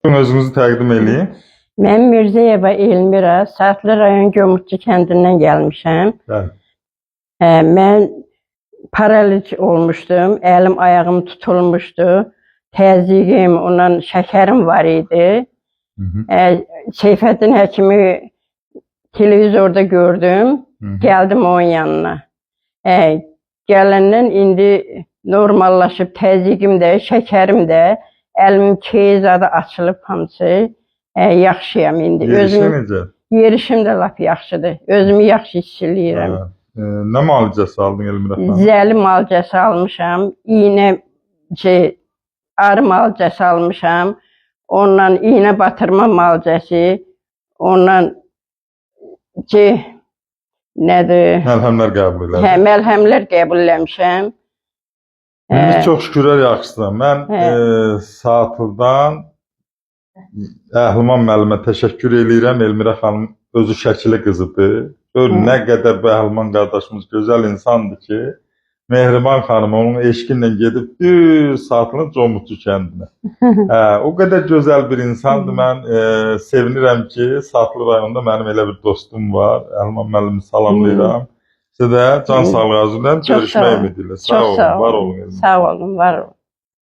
Özünüzü təqdim eləyin. Mən Mirzəyeva Elmira, Saatlı rayon Gömürçü kəndindən gəlmişəm. Bəli. Mən paraliz olmuşdum, əlim ayağım tutulmuşdu. Təzyiqim, ondan şəkərim var idi. Seyfəddin həkimi televizorda gördüm, gəldim onun yanına. Gələndən indi normallaşıb təzyiqim də, şəkərim də, əlimin keyzadı açılıb hamısı. Yaxşıyam indi. Yerişi necə? Yerişim də lap yaxşıdır. Özümü yaxşı hiss eləyirəm. Nə müalicəsi aldın Elmira xanım? Zəli müalicəsi almışam, iynə, arı müalicəsi almışam. Ondan iynə batırma müalicəsi, ondan nədir? Məlhəmlər qəbul elədim. Hə, məlhəmlər qəbul eləmişəm. Biz çox şükürlər yaxşısınam. Mən Saatlıdan Əhliman müəllimə təşəkkür eləyirəm. Elmira xanım özü şəkili qızıdır. Gör nə qədər bu Əhliman qardaşımız gözəl insandır ki, Mehriban xanım onun eşqinlə gedib düz Saatlının Comutçu kəndinə. O qədər gözəl bir insandır. Mən sevinirəm ki, Saatlı rayonunda mənim elə bir dostum var. Əhliman müəllimi salamlayıram. Sizə də can sağlığı arzulayıram. Görüşmək ümidilə. Sağ olun, var olun. Sağ olun, var olun.